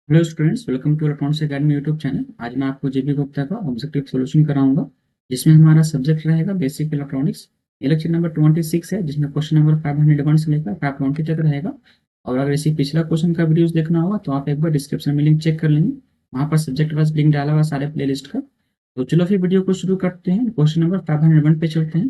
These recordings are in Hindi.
Hello students, welcome to electronics academy YouTube channel. आज मैं आपको जेबी गुप्ता का ऑब्जेक्टिव सॉल्यूशन कराऊंगा, जिसमें हमारा सब्जेक्ट रहेगा बेसिक इलेक्ट्रॉनिक्स। ये लेक्चर नंबर 26 है, जिसमें क्वेश्चन नंबर 501 से लेकर 520 तक रहेगा। और अगर इसी पिछला क्वेश्चन का वीडियोस देखना होगा तो आप एक बार डिस्क्रिप्शन में लिंक चेक कर लेंगे, वहाँ पर सब्जेक्ट वाइज लिंक डाला हुआ है सारे प्ले लिस्ट का। तो चलो फिर वीडियो को शुरू करते हैं। क्वेश्चन नंबर 501 पे चलते हैं।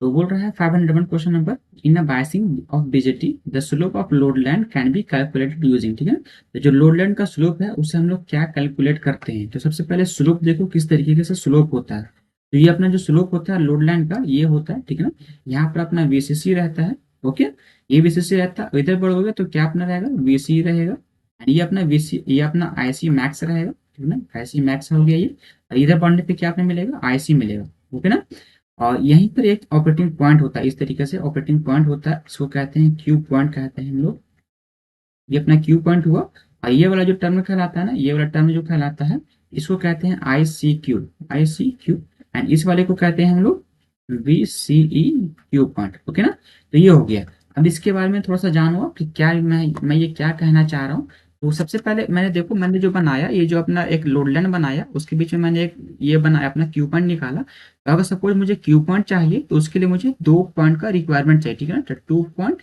तो बोल रहा है 501 question number, in a biasing of BJT the slope of load land can be calculated using. ठीक है, तो जो लोड लैंड का स्लोप है उसे हम लोग क्या कैलकुलेट करते हैं। तो सबसे पहले स्लोप देखो किस तरीके से स्लोप होता है। तो ये अपना जो स्लोप होता है लोड लैंड का ये होता है, ठीक है ना। यहाँ पर अपना वीसीसी रहता है। ओके, ये वीसीसी रहता है। इधर बढ़ोगे तो क्या अपना रहेगा, वीसी रहेगा। And ये अपना वीसी, ये अपना आईसी मैक्स रहेगा, ठीक है ना। आईसी मैक्स हो गया ये। और इधर बढ़ने पे क्या अपने मिलेगा, आईसी मिलेगा। ओके ना। और यहीं पर एक ऑपरेटिंग पॉइंट होता है, इस तरीके से ऑपरेटिंग पॉइंट होता है, इसको कहते हैं क्यू पॉइंट कहते हैं हम लोग। ये अपना क्यू पॉइंट हुआ। और ये वाला जो टर्म कहलाता है ना, ये वाला टर्म जो कहलाता है, इसको कहते हैं I C Q. I C Q. And इस वाले को कहते हैं हम लोग V C E Q point. Okay ना। तो ये हो गया। अब इसके बारे में थोड़ा सा जानो कि क्या मैं ये क्या कहना चाह रहा हूँ। तो सबसे पहले मैंने देखो, मैंने जो बनाया, ये जो अपना एक लोड लाइन बनाया, उसके बीच में मैंने एक ये बनाया अपना क्यू पॉइंट निकाला। तो अगर सपोज मुझे क्यू पॉइंट चाहिए तो उसके लिए मुझे 2 पॉइंट का रिक्वायरमेंट चाहिए, ठीक है ना। तो 2 पॉइंट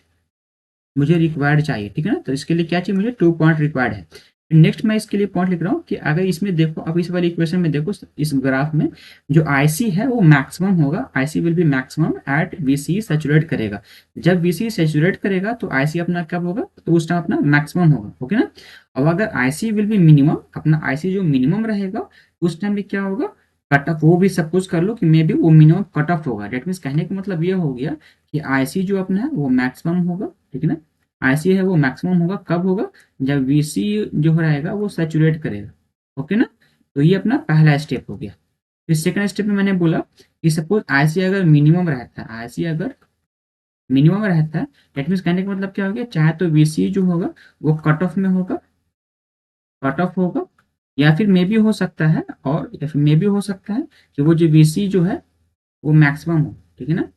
मुझे रिक्वायर्ड चाहिए, ठीक है ना। तो इसके लिए क्या चाहिए, मुझे 2 पॉइंट रिक्वायर्ड है। नेक्स्ट मैं इसके लिए पॉइंट लिख रहा हूँ कि अगर इसमें देखो, अब इस वाली इक्वेशन में देखो, इस ग्राफ में जो आईसी है वो मैक्सिमम होगा। IC will be maximum at VC saturate करेगा। जब वीसी सैचुरेट करेगा तो आईसी अपना कब होगा, तो उस टाइम अपना मैक्सिमम होगा। ओके ना। अब अगर आईसी विल बी मिनिमम, अपना आईसी जो मिनिमम रहेगा उस टाइम भी क्या होगा, कट ऑफ। वो भी सपोज कर लो कि मे बी वो मिनिमम कट ऑफ होगा। डेट मीन्स कहने का मतलब ये हो गया कि आईसी जो अपना है वो मैक्सिमम होगा, ठीक है ना। आईसी है वो मैक्सिमम होगा कब होगा, जब वीसी जो रहेगा वो सैचुरेट करेगा। ओके ना। तो ये अपना पहला स्टेप हो गया। फिर सेकंड स्टेप में मैंने बोला कि सपोज आईसी अगर मिनिमम रहता है, आईसी अगर मिनिमम रहता है, दैट मीन्स कहने का मतलब क्या हो गया, चाहे तो वीसी जो होगा वो कट ऑफ में होगा, कट ऑफ होगा, या फिर मे भी हो सकता है, और या फिर मे भी हो सकता है कि वो जो वीसी जो है वो मैक्सिमम हो, ठीक है ना।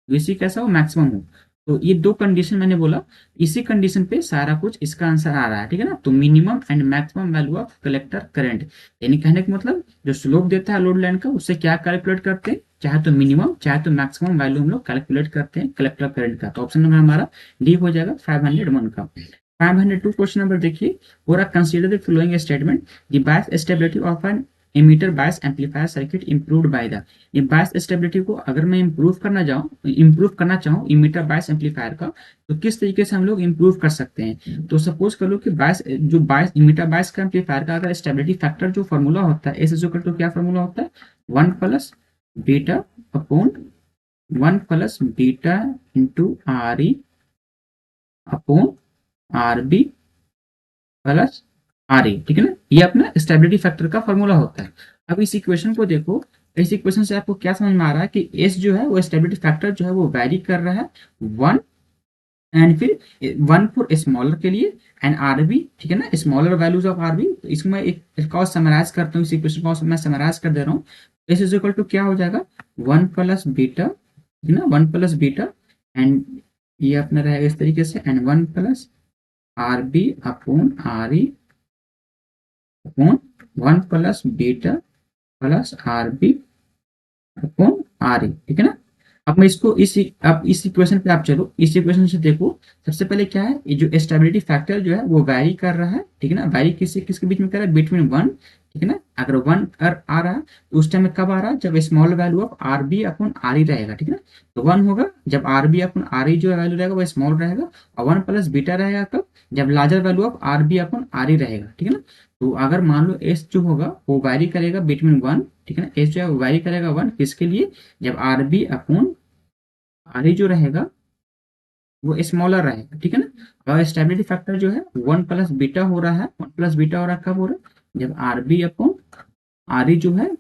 वीसी कैसा हो, मैक्सिमम हो। तो ये दो कंडीशन मैंने बोला, इसी कंडीशन पे सारा कुछ इसका आंसर आ रहा है, ठीक है ना। तो minimum and maximum value of collector current, यानी कहने का मतलब जो स्लोप देता है लोड लाइन का उससे क्या कैलकुलेट करते हैं, चाहे तो मिनिमम चाहे तो मैक्सिमम वैल्यू हम लोग कैलकुलेट करते हैं कलेक्टर करंट का। तो ऑप्शन नंबर हमारा डी हो जाएगा 501 का। 502 क्वेश्चन नंबर देखिए, पूरा consider the following statement, the bias stability of an emitter bias amplifier circuit improved by the. ये बायस स्टेबिलिटी को अगर मैं इंप्रूव करना चाहूँ इमीटर बायस एम्पलीफायर का, तो किस तरीके से हम लोग इंप्रूव कर सकते हैं। तो सपोज कर लो कि बायस इमीटर बायस का एम्पलीफायर का अगर स्टेबिलिटी फैक्टर जो फॉर्मूला होता है, एस इज इक्वल टू क्या फॉर्मूला होता है, 1 plus beta upon 1 plus beta into R E upon R B plus R A, ठीक है ना। ये अपना स्टेबिलिटी फैक्टर का फॉर्मूला होता है। अब इस इक्वेशन को देखो, इस इक्वेशन से आपको क्या समझ में आ रहा है कि एस जो है वो स्टेबिलिटी फैक्टर जो है वो वैरी कर रहा है 1, एंड फिर 1 फॉर स्मॉलर के लिए, एंड आर बी, ठीक है ना, smaller values of R B. तो इसको मैं एक और समराइज करता हूँ, इस इक्वेशन को मैं समराइज कर दे रहा हूँ। एस इज इक्वल टू क्या हो जाएगा, 1 प्लस बीटा, ठीक है ना, 1 प्लस बीटा, एंड ये अपना रहेगा इस तरीके से, and 1 plus R B upon R E upon 1 plus beta plus R B upon R A, ठीक है ना। अब मैं इसको अब इस इक्वेशन पे आप चलो, इस इक्वेशन से देखो। सबसे पहले क्या है, ये जो स्टेबिलिटी फैक्टर जो है वो वैरी कर रहा है, ठीक है ना। वैरी किससे किसके बीच में कर रहा है, बिटवीन 1, ठीक है ना। अगर 1 आ रहा है तो उस टाइम में कब आ रहा है, जब small value of R B upon R E रहेगा, ठीक है ना। तो 1 होगा जब R B upon R E जो वैल्यू रहेगा वो स्मॉल रहेगा, और 1 प्लस बीटा रहेगा कब, जब larger value of R B upon R E रहेगा, ठीक है ना। तो अगर मान लो एस जो होगा वो वैरी करेगा बिटवीन 1, ठीक है ना। एस जो है वो वैरी करेगा 1 किसके लिए, जब R B upon R E जो रहेगा वो स्मॉलर रहेगा, ठीक है ना। और स्टेबिलिटी फैक्टर जो है 1 प्लस बीटा हो रहा है, 1 प्लस बीटा हो रहा है कब हो रहा है, जब R B upon R E जो है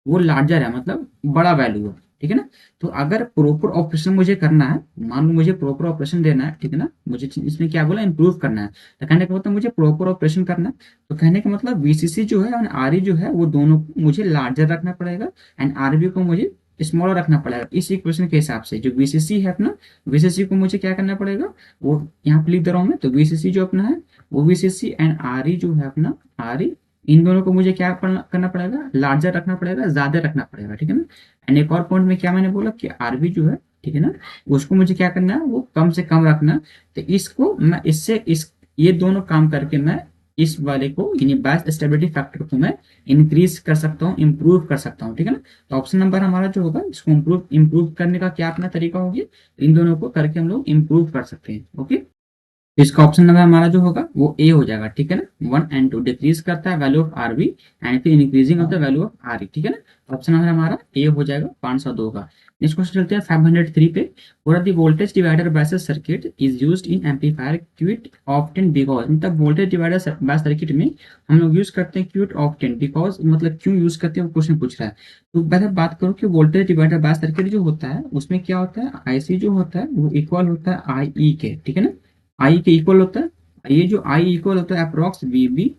वो लार्जर है, मतलब बड़ा वैल्यू है, ठीक है ना। तो अगर प्रॉपर ऑपरेशन मुझे करना है, मान लो मुझे प्रॉपर ऑपरेशन देना है, ठीक है ना, मुझे इसमें क्या बोला, इंप्रूव करना है। तो कहने का मतलब मुझे प्रॉपर ऑपरेशन करना है। तो कहने का मतलब वीसीसी जो है और आर ई जो है वो दोनों को मुझे लार्जर रखना पड़ेगा, एंड आर बी को मुझे स्मॉलर रखना पड़ेगा इस इक्वेशन के हिसाब से। जो वीसीसी है अपना, वीसीसी को मुझे क्या करना पड़ेगा, वो यहाँ पे लिख दे रहा हूँ मैं। तो वीसीसी जो अपना है वो वीसीसी एंड आर ई जो है अपना, आर ई, इन दोनों को मुझे क्या करना पड़ेगा, लार्जर रखना पड़ेगा, ज्यादा रखना पड़ेगा, ठीक है ना। एंड एक और पॉइंट में क्या मैंने बोला कि आरबी जो है, ठीक है ना, उसको मुझे क्या करना है, वो कम से कम रखना। तो इसको मैं इससे इस ये दोनों काम करके मैं इस वाले को यानी बैच स्टेबिलिटी फैक्टर को मैं इंक्रीज कर सकता हूँ, इंप्रूव कर सकता हूँ, ठीक है ना। तो ऑप्शन नंबर हमारा जो होगा, इसको इंप्रूव करने का क्या अपना तरीका होगी, इन दोनों को करके हम लोग इंप्रूव कर सकते हैं। ओके, तो इसका ऑप्शन नंबर हमारा जो होगा वो ए हो जाएगा, ठीक है ना। 1 और 2 डिक्रीज करता है वैल्यू ऑफ आरबी एंड फिर increasing of the value of are E, ठीक है ना। ऑप्शन नंबर हमारा ए हो जाएगा 502 का। नेक्स्ट क्वेश्चन चलते हैं 503 पे। What the voltage divider bias circuit is used in amplifier quite often because, मतलब वोल्टेज डिवाइडर बायस सर्किट में हम लोग यूज करते हैं क्विट ऑप्टेन बिकॉज, मतलब क्यों यूज करते हैं वो क्वेश्चन पूछ रहा है। तो पहले बात करो कि वोल्टेज डिवाइडर बायस सर्किट जो होता है उसमें क्या होता है, आईसी जो होता है वो इक्वल होता है आई ई के, ठीक है ना। आई के इक्वल होता है, ये जो आई इक्वल होता है approx V B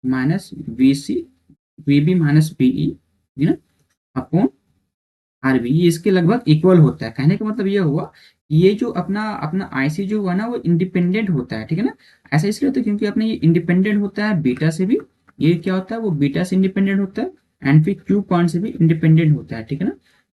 minus V C, V B minus BE, ठीक है ना, अपॉन आरबी, ये इसके लगभग इक्वल होता है। कहने का मतलब ये हुआ कि ये जो अपना अपना आईसी जो हुआ ना वो इंडिपेंडेंट होता है, ठीक है ना। ऐसा इसलिए होता है क्योंकि अपने ये इंडिपेंडेंट होता है बीटा से भी, ये क्या होता है वो बीटा से इंडिपेंडेंट होता है एंड फिर क्यू पॉइंट से भी इंडिपेंडेंट होता है, ठीक है ना।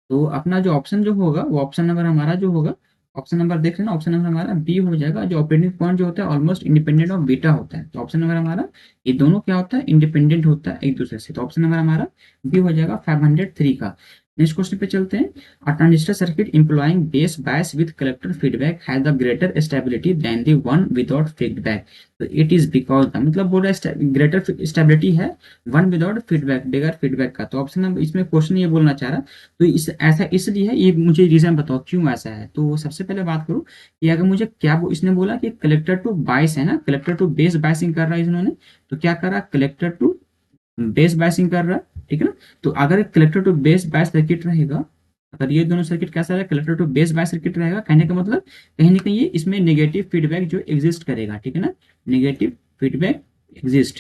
तो अपना जो ऑप्शन जो होगा वो ऑप्शन नंबर हमारा जो होगा, ऑप्शन नंबर देख लेना, ऑप्शन नंबर हमारा बी हो जाएगा। जो ऑपरेटिंग पॉइंट जो होता है ऑलमोस्ट इंडिपेंडेंट ऑफ बीटा होता है। तो ऑप्शन नंबर हमारा, ये दोनों क्या होता है, इंडिपेंडेंट होता है एक दूसरे से। तो ऑप्शन नंबर हमारा बी हो जाएगा 503 का। नेक्स्ट क्वेश्चन पे चलते हैं। A transistor circuit employing base bias with collector feedback has the greater stability than the one without feedback. तो इट इज बिकॉज द, मतलब बोल रहा है ग्रेटर स्टेबिलिटी है वन विदाउट फीडबैक, बगैर फीडबैक का। तो ऑप्शन नंबर, इसमें क्वेश्चन ये बोलना चाह रहा, तो इस ऐसा इसलिए है, ये मुझे रीजन बताओ क्यों ऐसा है। तो सबसे पहले बात करूं कि अगर मुझे क्या इसने बोला कि कलेक्टर टू बायस है ना, कलेक्टर टू बेस बायसिंग कर रहा है इन्होंने। तो क्या कर रहा है, कलेक्टर टू बेस बायसिंग कर रहा है, ठीक है ना। तो अगर collector to base bias circuit रहेगा, अगर ये दोनों सर्किट कैसा है, collector to base bias circuit रहेगा, कहने का मतलब कहीं ना कहीं ये इसमें नेगेटिव फीडबैक जो एग्जिस्ट करेगा, ठीक है ना, नेगेटिव फीडबैक एग्जिस्ट।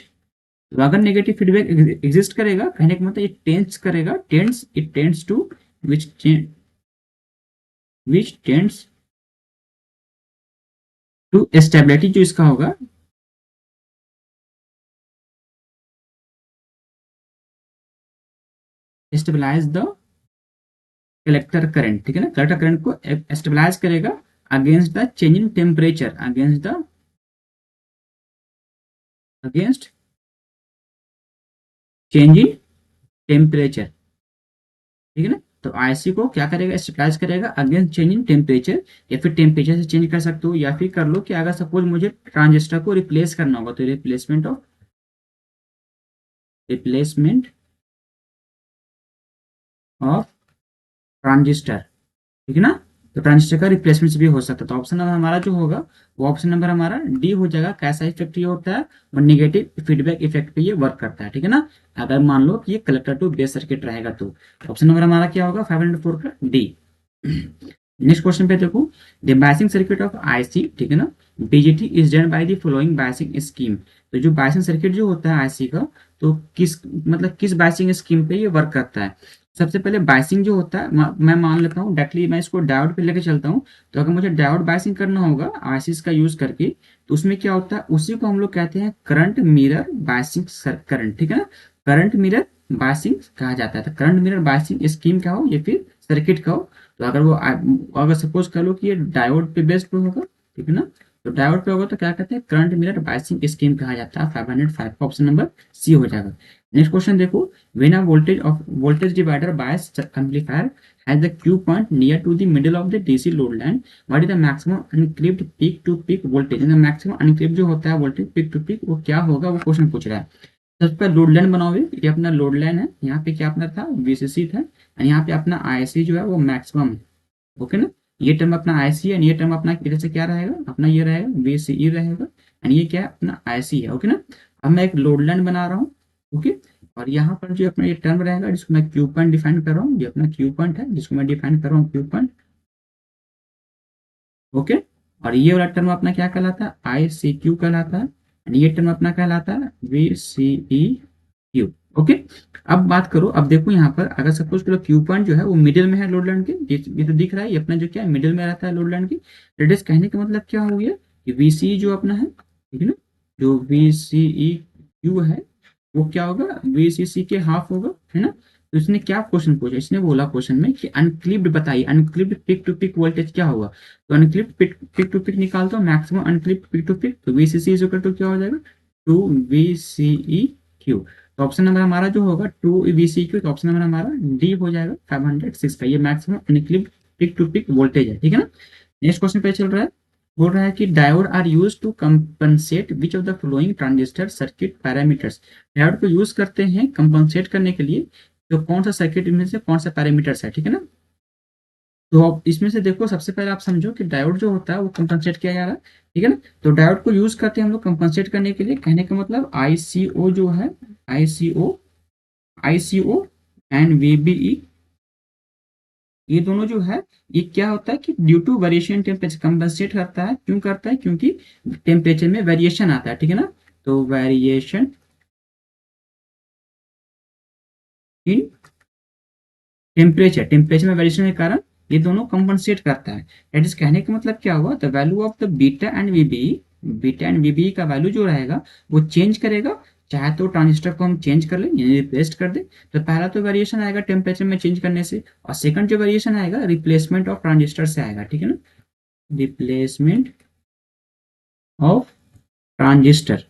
तो अगर नेगेटिव फीडबैक एग्जिस्ट करेगा, कहने का मतलब ये टेंस करेगा, tends, it tends to which tends to stability, जो इसका होगा स्टेबलाइज द कलेक्टर करंट, ठीक है ना, कलेक्टर करंट को स्टेबलाइज करेगा against the change in temperature, against change in temperature, ठीक है ना। तो आईसी को क्या करेगा, स्टेबलाइज करेगा अगेंस्ट चेंज इन टेम्परेचर, या फिर टेम्परेचर से चेंज कर सकते हो, या फिर कर लो कि अगर सपोज मुझे ट्रांजिस्टर को रिप्लेस करना होगा तो रिप्लेसमेंट ऑफ ट्रांजिस्टर, ठीक है ना। तो ट्रांजिस्टर का रिप्लेसमेंट भी हो सकता है। तो ऑप्शन नंबर हमारा जो होगा वो ऑप्शन नंबर हमारा डी हो जाएगा। कैसा इफेक्ट ये होता है, और निगेटिव फीडबैक इफेक्ट पे ये वर्क करता है, ठीक है ना। अगर मान लो कि ये कलेक्टर टू बेस सर्किट रहेगा तो ऑप्शन नंबर हमारा क्या होगा, 504 का डी। नेक्स्ट क्वेश्चन पे देखो, the biasing circuit of IC, ठीक है ना, BGT is done by the following biasing scheme. तो जो बायसिंग सर्किट जो होता है आईसी का, तो किस बायसिंग स्कीम पे ये वर्क करता है। सबसे पहले बायसिंग जो होता है, मैं मान लेता हूँ डायरेक्टली मैं इसको डायोड पे लेके चलता हूँ। तो अगर मुझे डायोड बायसिंग करना होगा आईसीस का यूज करके, तो उसमें क्या होता है, उसी को हम लोग कहते हैं करंट मिरर बायसिंग करंट, ठीक है ना, करंट मिरर बायसिंग कहा जाता है। तो करंट मिरर बायसिंग स्कीम का हो या फिर सर्किट का हो, तो अगर सपोज कर लो कि ये डायोड पे बेस्ड पे होगा, ठीक है ना, तो डायोड पे होगा तो क्या कहते हैं, करंट मिरर बायसिंग स्कीम कहा जाता है। 505 का ऑप्शन नंबर सी हो जाएगा। नेक्स्ट क्वेश्चन देखो, when a voltage divider bias amplifier has the Q point near to the middle of the DC load line, what is the maximum unclipped peak to peak voltage? Maximum unclipped जो होता है वोल्टेज पीक टू पीक वो क्या होगा, वो क्वेश्चन पूछ रहा है। सबसे पहले लोड लाइन बनाओगे, ये अपना लोड लाइन है, यहाँ पे क्या अपना था, वीसीसी था, और यहाँ पे अपना आईसी जो है वो मैक्सिमम है, ओके ना। ये टर्म अपना आईसी है, ये टर्म अपना इधर से क्या रहेगा, अपना ये रहेगा वीसीई रहेगा, एंड ये क्या है अपना आईसी है, ओके ना। अब मैं एक लोड लाइन बना रहा हूँ, ओके। और यहाँ पर जो अपना ये टर्म रहेगा जिसको मैं क्यू पॉइंट डिफाइन कर रहा हूँ, ये अपना क्यू पॉइंट है जिसको मैं डिफाइन कर रहा हूँ क्यू पॉइंट, ओके। और ये वाला टर्म अपना क्या कहलाता है, आई सी क्यू कहलाता है, एंड ये टर्म अपना कहलाता है V C E Q, okay. अब बात करो, अब देखो यहाँ पर अगर सपोज करो क्यू पॉइंट जो है वो मिडिल में है लोड लाइन के, ये तो दिख रहा है, ये अपना जो क्या है मिडिल में रहता है लोड लाइन की। रेडियस कहने का मतलब क्या हो गया कि वीसी जो अपना है, ठीक है ना, जो वीसीई क्यू है वो क्या होगा, वीसीसी के हाफ होगा, है ना। तो इसने क्या क्वेश्चन पूछा, इसने बोला क्वेश्चन में कि अनक्लिप्ड बताइए, unclipped peak to peak voltage क्या होगा। तो अनक्लिप्ड पीक टू पीक निकालता हूँ, maximum unclipped peak to peak, तो वीसीसी इज इक्वल टू क्या हो जाएगा, टू वीसीई क्यू। तो ऑप्शन नंबर हमारा जो होगा टू वीसी क्यू, तो ऑप्शन नंबर हमारा डी हो जाएगा 506 का, ये maximum unclipped peak to peak voltage है, ठीक है ना। नेक्स्ट क्वेश्चन पे चल रहा है, बोल रहा है कि diode are use to compensate which of the following transistor circuit parameters. Diode को यूज करते हैं कंपनसेट करने के लिए, तो कौन सा सर्किट इनमें से कौन सा पैरामीटर्स है, ठीक है ना। तो अब इसमें से देखो, सबसे पहले आप समझो कि डायोड जो होता है वो कंपनसेट किया जा रहा है, ठीक है ना। तो डायोड को यूज करते हैं हम लोग कंपनसेट करने के लिए, कहने का मतलब आईसीओ जो है, आईसीओ आईसीओ एंड वीबीई, ये दोनों जो है ये क्या होता है कि due to variation temperature compensate करता है, क्यों करता है, क्योंकि टेम्परेचर में वेरिएशन आता है, ठीक है ना। तो वेरिएशन इन टेम्परेचर में वेरिएशन के कारण ये दोनों कंपनसेट करता है। दैट इज कहने का मतलब क्या हुआ, the value of the beta and VBE का वैल्यू जो रहेगा वो चेंज करेगा, चाहे तो ट्रांजिस्टर को हम चेंज कर ले यानी रिप्लेस कर दे। तो पहला तो वेरिएशन आएगा टेम्परेचर में चेंज करने से, और सेकंड जो वेरिएशन आएगा रिप्लेसमेंट ऑफ ट्रांजिस्टर से आएगा, ठीक है ना, रिप्लेसमेंट ऑफ ट्रांजिस्टर,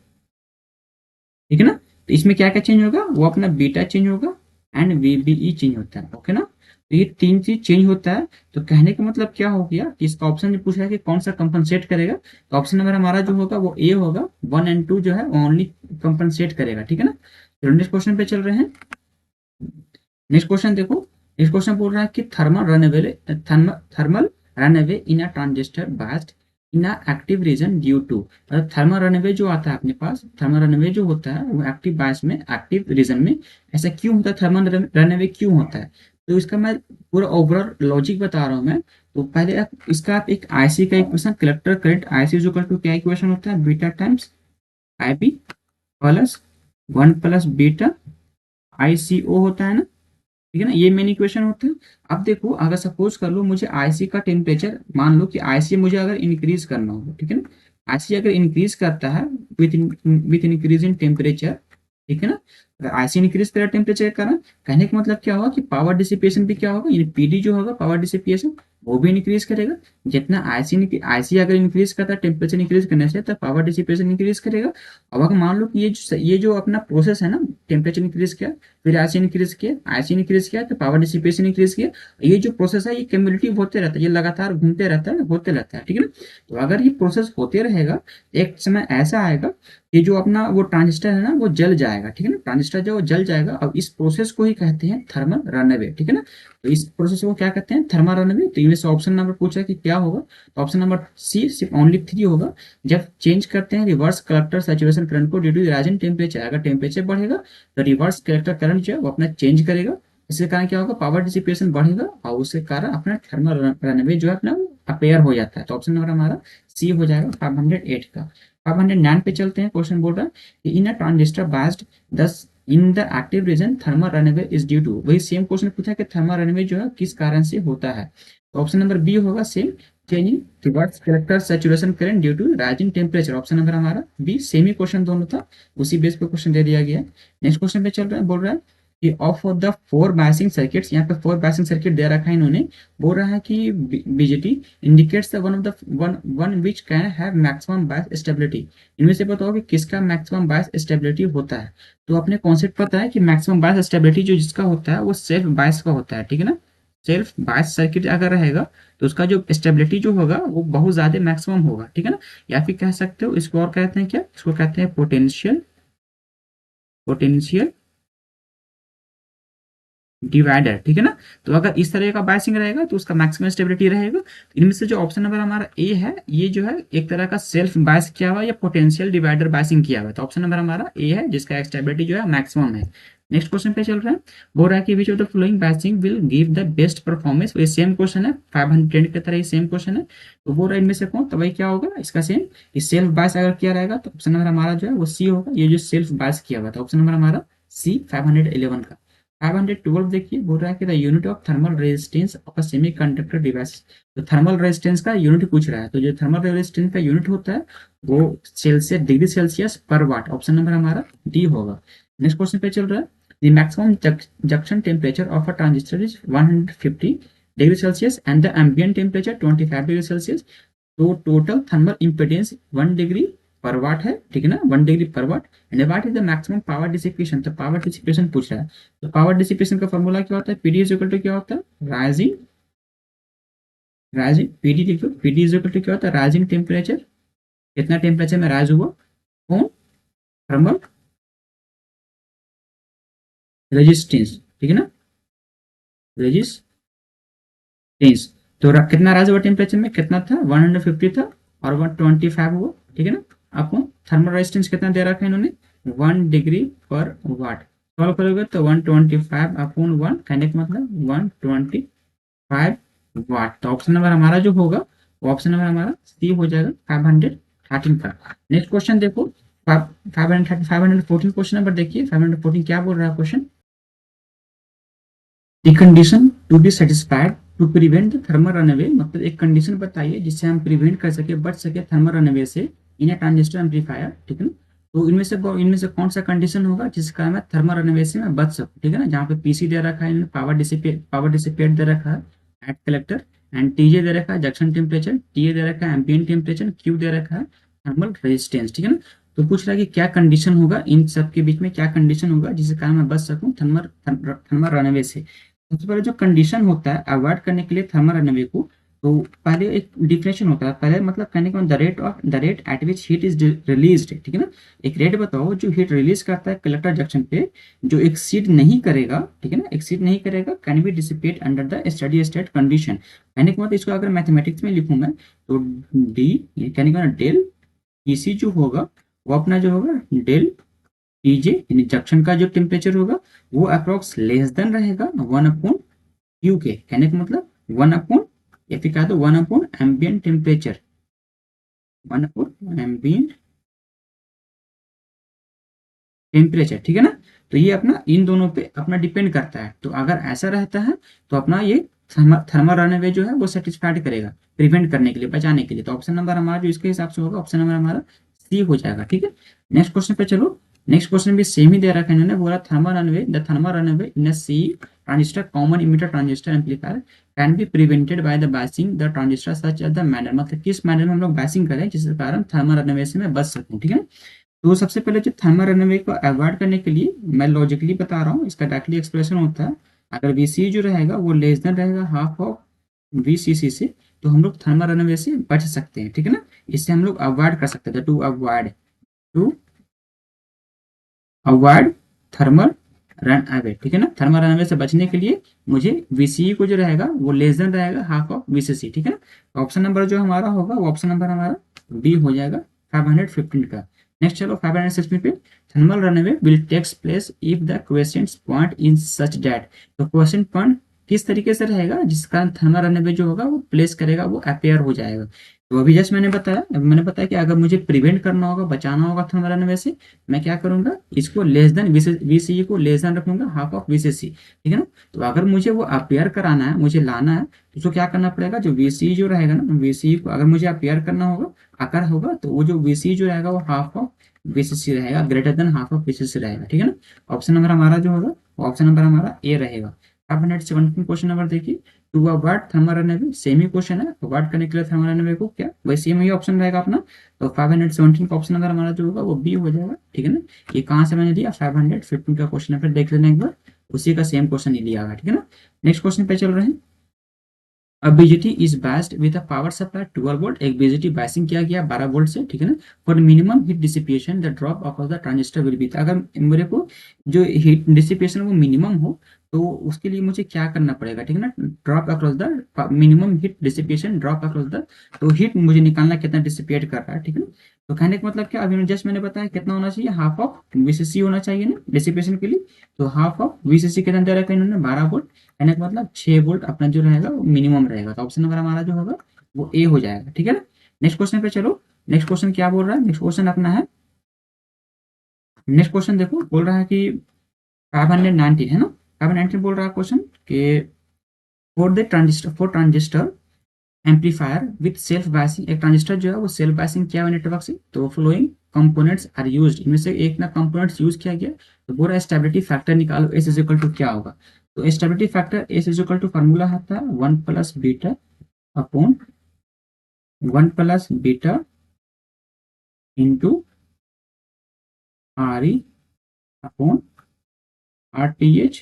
ठीक है ना। तो इसमें क्या क्या चेंज होगा, वो अपना बीटा चेंज होगा एंड वीबीई चेंज होता है, ओके ना। तो ये तीन चीज चेंज होता है। तो कहने का मतलब क्या हो गया कि इसका ऑप्शन जो पूछा है कि कौन सा कंपनसेट करेगा, तो ऑप्शन नंबर हमारा जो होगा वो ए होगा, 1 एंड 2 जो है ओनली कंपनसेट करेगा, ठीक है ना। तो नेक्स्ट क्वेश्चन पे चल रहे हैं। नेक्स्ट क्वेश्चन देखो, नेक्स्ट क्वेश्चन बोल रहा है कि thermal runaway in a transistor biased in a active region due to. मतलब थर्मल रनअवे जो आता है अपने पास, थर्मल रनअवे जो होता है वो एक्टिव बायस में, एक्टिव रीजन में ऐसा क्यों होता है, थर्मल रनअवे क्यों होता है। तो इसका मैं पूरा ओवरऑल लॉजिक बता रहा हूँ मैं। तो पहले इसका आप एक आईसी का equation, collector current IC is equal to क्या इक्वेशन होता है, beta times IB plus 1 plus beta ICO होता है ना, ठीक है ना, ये मेन इक्वेशन होता है। अब देखो, अगर सपोज कर लो मुझे आईसी का टेम्परेचर, मान लो कि आईसी मुझे अगर इंक्रीज करना होगा, ठीक है ना, आईसी अगर इंक्रीज करता है विथ इंक्रीज इन टेम्परेचर, ठीक है ना, अगर आईसी इंक्रीज करेगा टेम्परेचर के कारण, कहने का मतलब क्या होगा कि पावर डिसिपेशन भी क्या होगा, यानी पीडी जो होगा पावर डिसिपेशन वो भी इंक्रीज करेगा। जितना आईसी अगर इंक्रीज करता है टेम्परेचर इंक्रीज करने से, तो पावर डिसिपेशन इंक्रीज करेगा। अब अगर मान लो कि ये जो अपना प्रोसेस है ना, टेम्परेचर इंक्रीज किया, फिर आईसी इंक्रीज किया तो पावर डिसिपेशन इंक्रीज किया, ये जो प्रोसेस है ये क्यूमुलेटिव होते रहता है, ये लगातार घूमते रहता है, होते रहता है, ठीक है ना। तो अगर ये प्रोसेस होते रहेगा, एक समय ऐसा आएगा कि जो अपना वो ट्रांजिस्टर है ना वो जल जाएगा, ठीक है ना, ट्रांजिस्टर जो जल जाएगा। अब इस प्रोसेस को ही कहते हैं थर्मल रनअवे, ठीक है ना। तो इस प्रोसेस को क्या कहते हैं, थर्मल रनअवे। तो इनमें से ऑप्शन नंबर पूछा है कि क्या होगा, तो ऑप्शन नंबर सी सिर्फ ओनली 3 होगा, जब चेंज करते हैं रिवर्स कलेक्टर सैचुरेशन करंट को ड्यू टू राइजिंग टेम्परेचर। अगर टेम्परेचर बढ़ेगा तो रिवर्स कलेक्टर करंट जो है वो अपना चेंज करेगा, इसके कारण क्या होगा, पावर डिसिपेशन बढ़ेगा, और उसके कारण अपना थर्मल रनअवे जो है अपना अपेयर हो जाता है। तो ऑप्शन नंबर हमारा सी हो जाएगा 508 का। 509 पे चलते हैं, क्वेश्चन बोल रहा है कि इन a transistor biased thus in the active region thermal runaway is due to. वही सेम क्वेश्चन पूछा है कि थर्मल रनअवे जो है किस कारण से होता है। तो ऑप्शन नंबर बी होगा same, change in reverse collector saturation current due to rising temperature. Option number हमारा बी, सेम ही क्वेश्चन दोनों था, उसी बेस पे क्वेश्चन दे दिया गया है। नेक्स्ट क्वेश्चन पे चल रहा है, बोल रहा है कि ऑफ द 4 बायसिंग सर्किट्स, यहाँ पे 4 बायसिंग सर्किट दे रखा है इन्होंने, बोल रहा है कि BJT indicates the one which can have maximum bias stability. इनमें से बताओ कि किसका मैक्सिमम बायस स्टेबिलिटी होता है। तो अपने कॉन्सेप्ट पता है कि मैक्सिमम बायस स्टेबिलिटी जो जिसका होता है वो सेल्फ बायस का होता है, ठीक है ना। सेल्फ बायस सर्किट अगर रहेगा तो उसका जो स्टेबिलिटी जो होगा वो बहुत ज्यादा मैक्सिमम होगा, ठीक है ना। या फिर कह सकते हो इसको और कहते हैं क्या, इसको कहते हैं पोटेंशियल पोटेंशियल डिवाइडर, ठीक है ना। तो अगर इस तरह का बायसिंग रहेगा तो उसका मैक्सिमम स्टेबिलिटी रहेगा। तो इनमें से जो ऑप्शन नंबर हमारा ए है, ये जो है एक तरह का सेल्फ बायस किया हुआ या पोटेंशियल डिवाइडर बायसिंग किया हुआ है। तो ऑप्शन नंबर हमारा ए है, जिसका स्टेबिलिटी जो है मैक्सिमम है। नेक्स्ट क्वेश्चन पे चल रहा है, बोल रहा है कि विच of the following biasing will give the best performance. ये सेम क्वेश्चन है, 510 की तरह ही सेम क्वेश्चन है। तो बोल रहा है इनमें से कौन, तो भाई क्या होगा इसका सेम, सेल्फ बायस अगर किया रहेगा तो ऑप्शन नंबर हमारा जो है वो सी होगा, ये जो सेल्फ बायस किया हुआ था, ऑप्शन नंबर हमारा सी 511 का। 512 देखिए बोल रहा है कि the unit of thermal resistance of a semiconductor device. तो थर्मल रेजिस्टेंस का यूनिट पूछ रहा है, तो जो थर्मल रेजिस्टेंस का यूनिट होता है वो Celsius, degree Celsius per watt. Option number हमारा डी होगा। नेक्स्ट क्वेश्चन पे चल रहा है, the maximum junction temperature of a transistor is 150 degree Celsius and the ambient temperature 25 degree Celsius. तो total thermal impedance 1 degree per watt है, ठीक है ना, 1 degree per watt. And what is the maximum power dissipation, तो पावर डिसिपेशन पूछ रहा है। तो पावर डिसिपेशन का फॉर्मूला क्या होता है, पीडी इज इक्वल टू क्या होता है, राइजिंग राइजिंग पीडी लिखो, पीडी इज इक्वल टू क्या होता है, राइजिंग टेम्परेचर, कितना टेम्परेचर में राइज हुआ, कौन, थर्मल रेजिस्टेंस, ठीक है ना, रेजिस्टेंस। तो कितना राइज हुआ टेम्परेचर में, कितना था, 150 था और 125 हुआ, ठीक है ना। आपको थर्मल रेजिस्टेंस कितना दे रखा है इन्होंने, 1 डिग्री पर वाट। सॉल्व करोगे तो 125 अपॉन 1 कहने का मतलब 125 वाट। तो ऑप्शन नंबर हमारा जो होगा वो ऑप्शन नंबर हमारा सी हो जाएगा, 513 का। नेक्स्ट क्वेश्चन देखो, 514 क्वेश्चन नंबर देखिए, 514 क्या बोल रहा है question, the condition to be satisfied to prevent the thermal runaway. मतलब एक कंडीशन बताइए जिससे हम प्रिवेंट कर सके, बच सके थर्मल रनअवे से इन ए ट्रांजिस्टर एम्पलीफायर, ठीक है ना। तो इनमें से कौन सा कंडीशन होगा जिसका मैं थर्मल रनअवे से मैं बच सकूं, ठीक है ना। जहाँ पे पीसी दे रखा है, पावर डिसिपेट दे रखा है एट कलेक्टर, एंड टीजे दे रखा है जंक्शन टेम्परेचर, टीए दे रखा है एम्बिएंट टेम्परेचर, क्यू दे रखा है थर्मल रेजिस्टेंस, ठीक है ना। तो पूछ रहा है कि क्या कंडीशन होगा इन सब के बीच में, क्या कंडीशन होगा जिससे कारण मैं बच सकूं थर्मल रनअवे से। सबसे पहले जो कंडीशन होता है अवॉइड करने के लिए थर्मल रनअवे को, तो पहले एक डिफिनेशन होता है, पहले मतलब कहने का the rate at which heat is released, ठीक है ना। एक रेट बताओ जो हीट रिलीज करता है कलेक्टर जंक्शन पे, जो एक्सीड नहीं करेगा, ठीक है ना, एक्सीड नहीं करेगा, can be dissipate under the steady state condition. कहने के मतलब इसको अगर मैथमेटिक्स में लिखूं मैं, तो डी कहने का डेल पीसी जो होगा वो अपना जो होगा डेल पीजे यानी जंक्शन का जो टेम्परेचर होगा वो अप्रोक्स लेस देन रहेगा 1 अपॉन क्यू के। कहने का मतलब 1 अपॉन, या फिर कहा तो 1 upon ambient temperature, 1 upon ambient temperature, ठीक है ना। तो ये अपना इन दोनों पे अपना डिपेंड करता है। तो अगर ऐसा रहता है तो अपना ये थर्मल रनअवे जो है वो सेटिस्फाइड करेगा प्रिवेंट करने के लिए, बचाने के लिए। तो ऑप्शन नंबर हमारा जो इसके हिसाब से होगा ऑप्शन नंबर हमारा सी हो जाएगा, ठीक है। नेक्स्ट क्वेश्चन पे चलो, नेक्स्ट क्वेश्चन भी सेम ही दे रखा है इन्होंने, बोला thermal runaway in C transistor common emitter transistor amplifier can be prevented by the biasing the transistor such as the manner. मतलब किस मैनर में हम लोग बाइसिंग करें जिसके कारण थर्मल रनअवे से मैं बच सकूं, ठीक है ना। तो सबसे पहले जो थर्मल रनअवे को अवॉइड करने के लिए मैं लॉजिकली बता रहा हूँ, इसका डायरेक्टली एक्सप्रेशन होता है, अगर वीसी जो रहेगा वो लेस देन रहेगा हाफ ऑफ वीसीसी से, तो हम लोग थर्मल रनअवे से बच सकते हैं, ठीक है ना। इससे हम लोग अवॉइड कर सकते थे, to avoid thermal run away, ठीक है ना। थर्मल रन अवे से बचने के लिए मुझे वीसीई को जो रहेगा वो लेस देन रहेगा हाफ ऑफ वीसीसी, ठीक है ना। ऑप्शन नंबर जो हमारा होगा वो ऑप्शन नंबर हमारा बी हो जाएगा 515 का। नेक्स्ट चलो 516 पे, thermal run away will takes place if the question point in such that. तो क्वेश्चन पॉइंट किस तरीके से रहेगा जिस कारण थर्मल रन अवे जो होगा वो प्लेस करेगा, वो अपेयर हो जाएगा। तो अभी जस्ट मैंने बताया कि अगर मुझे प्रिवेंट करना होगा, बचाना होगा थर्मल रन अवे से, मैं क्या करूंगा, इसको लेस देन वीसीई को लेस देन रखूंगा हाफ ऑफ वीसीसी, ठीक है ना। तो अगर मुझे वो अपेयर कराना है, मुझे लाना है, तो उसको क्या करना पड़ेगा, जो वीसीई जो रहेगा ना, वीसीई को अगर मुझे अपेयर करना होगा, आकर होगा, तो वो जो वीसीई जो रहेगा वो हाफ ऑफ वीसीसी रहेगा, greater than half of VCC रहेगा, ठीक है ना। ऑप्शन नंबर हमारा जो होगा वो ऑप्शन नंबर हमारा ए रहेगा। 517 क्वेश्चन नंबर देखिए, to avoid thermal runaway, same ही क्वेश्चन है, अवॉइड करने के लिए थर्मल रनअवे को क्या, वही सेम ही ऑप्शन रहेगा अपना। तो 517 का ऑप्शन नंबर हमारा जो होगा वो बी हो जाएगा, ठीक है ना। ये कहाँ से मैंने दिया, 515 का क्वेश्चन फिर देख लेना एक बार, उसी का सेम क्वेश्चन ही लिया हुआ है, ठीक है ना। नेक्स्ट क्वेश्चन पे चल रहे हैं, अब BJT is biased with a power supply 12 volt. एक बीजेटी बायसिंग किया गया 12 वोल्ट से, ठीक है ना। For minimum heat dissipation the drop across the transistor will be. अगर मेरे को जो हीट डिसिपेशन वो मिनिमम हो तो उसके लिए मुझे क्या करना पड़ेगा, ठीक है ना, drop across the minimum heat dissipation, drop across the, तो हीट मुझे निकालना कितना डिसिपेट कर रहा है, ठीक है ना। तो कहने का मतलब क्या, अभी जस्ट मैंने बताया कितना होना चाहिए, हाफ ऑफ वीसीसी होना चाहिए ना डिसिपेशन के लिए। तो हाफ ऑफ वीसीसी कितना दे रखा है इन्होंने, 12 वोल्ट, कहने का मतलब 6 वोल्ट अपना जो रहेगा वो मिनिमम रहेगा। तो ऑप्शन नंबर हमारा जो होगा वो ए हो जाएगा, ठीक है ना। नेक्स्ट क्वेश्चन पे चलो, नेक्स्ट क्वेश्चन क्या बोल रहा है, नेक्स्ट क्वेश्चन अपना है, नेक्स्ट क्वेश्चन देखो बोल रहा है कि 519 है ना, 519 बोल रहा है क्वेश्चन कि for transistor amplifier with self biasing, एक ट्रांजिस्टर जो है वो सेल्फ बायसिंग किया हुआ नेटवर्क से, तो फ्लोइंग कंपोनेंट्स आर यूज्ड, इनमें से एक ना कंपोनेंट्स यूज किया गया, तो बोल रहा है स्टेबिलिटी फैक्टर निकालो, एस इज इक्वल टू क्या होगा। तो stability factor S is equal to formula आता है 1 plus beta upon 1 plus beta into R E upon R T H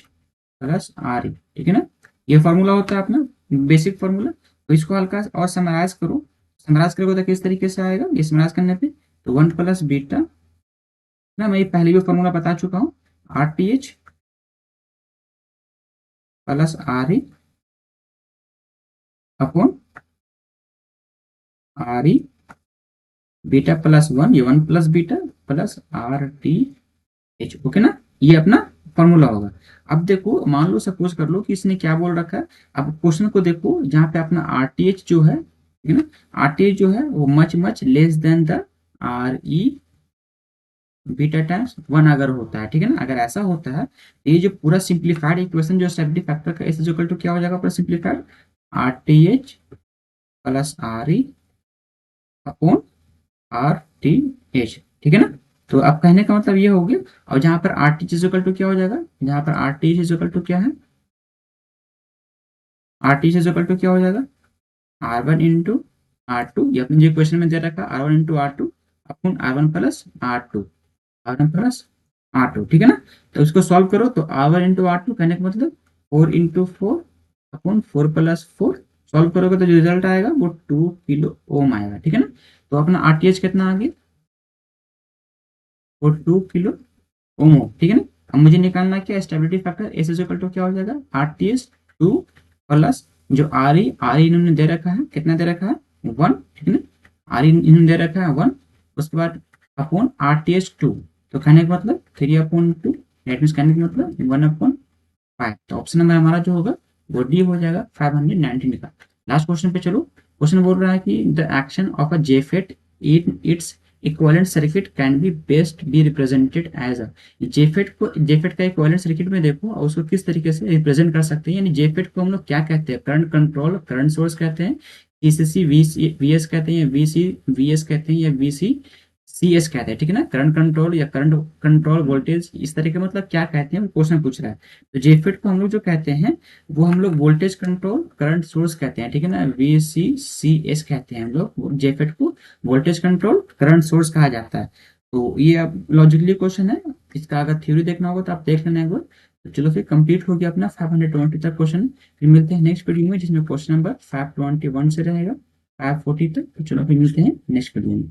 plus R E, ठीक है ना। ये फार्मूला होता है अपना बेसिक फार्मूला। तो इसको हल्का और समराइज करो, समराइज करोगे तो किस तरीके से आएगा, ये समराइज करने पे तो 1 प्लस बीटा ना, मैं ये पहले भी फार्मूला बता चुका हूँ, are T H plus R E upon R E beta plus 1, ये 1 plus beta plus are T H, okay ना, ये अपना फॉर्मूला होगा। अब देखो मान लो सपोज कर लो कि इसने क्या बोल रखा है, अब क्वेश्चन को देखो जहाँ पे अपना आर टी एच जो है, ठीक है ना, आर टी एच जो है वो much much less than the R E beta times 1 अगर होता है, ठीक है ना, अगर ऐसा होता है तो ये जो पूरा सिंप्लीफाइड इक्वेशन जो स्टेबिलिटी फैक्टर का इज इक्वल टू क्या हो जाएगा पूरा simplified, are T H plus R E upon R T H, ठीक है ना। तो अब कहने का मतलब ये हो गया। और जहां पर R T is equal to क्या हो जाएगा, जहां पर R T is equal to क्या है, R T is equal to क्या हो जाएगा, R one into R two, ये अपने जो क्वेश्चन में दे रखा R one into R two upon R one plus R two, R one plus R two, ठीक है ना। तो इसको सॉल्व करो तो R one into R to कहने का मतलब 4 इंटू 4 अपॉन 4 प्लस 4, सॉल्व करोगे तो जो रिजल्ट आएगा वो 2 किलो ओम आएगा, ठीक है ना। तो अपना आर टी एच कितना आ गया, वो 2 किलो ओम, ठीक है ना। अब मुझे निकालना क्या, stability factor S is equal to क्या हो जाएगा, आर टी एस 2 प्लस जो आर ई इन्होंने दे रखा है, कितना दे रखा है 1, ठीक है ना, आर ई इन्होंने दे रखा है 1, उसके बाद अपॉन आर टी एस 2, तो कहने का मतलब 3/2, दैट मीन्स कहने का मतलब 1/5। तो ऑप्शन नंबर हमारा जो होगा वो डी हो जाएगा 519 का। लास्ट क्वेश्चन पे चलो, क्वेश्चन बोल रहा है कि the action of a JFET in its equivalent circuit can be best be represented as a, JFET का इक्विवेलेंट सर्किट में देखो और उसको किस तरीके से रिप्रेजेंट कर सकते हैं, यानी जेफेट को हम लोग क्या कहते हैं, करंट कंट्रोल करंट सोर्स कहते हैं, ईसीसी वी एस कहते हैं, या वीसी वी एस कहते हैं, या वीसी सी एस कहते हैं, ठीक है ना, करंट कंट्रोल या करंट कंट्रोल वोल्टेज, इस तरह के मतलब क्या कहते हैं वो क्वेश्चन पूछ रहा है। तो जेफेट को हम लोग जो कहते हैं वो हम लोग वोल्टेज कंट्रोल करंट सोर्स कहते हैं, ठीक है ना, वी सी सी एस कहते हैं हम लोग जेफेट को, वोल्टेज कंट्रोल करंट सोर्स कहा जाता है। तो ये अब लॉजिकली क्वेश्चन है, इसका अगर थ्योरी देखना होगा तो आप देख लेना एक बार। तो चलो फिर कंप्लीट हो गया अपना 520 तक क्वेश्चन, फिर मिलते हैं नेक्स्ट वीडियो में जिसमें क्वेश्चन नंबर 521 से रहेगा 540 तक। तो चलो फिर मिलते हैं नेक्स्ट वीडियो में।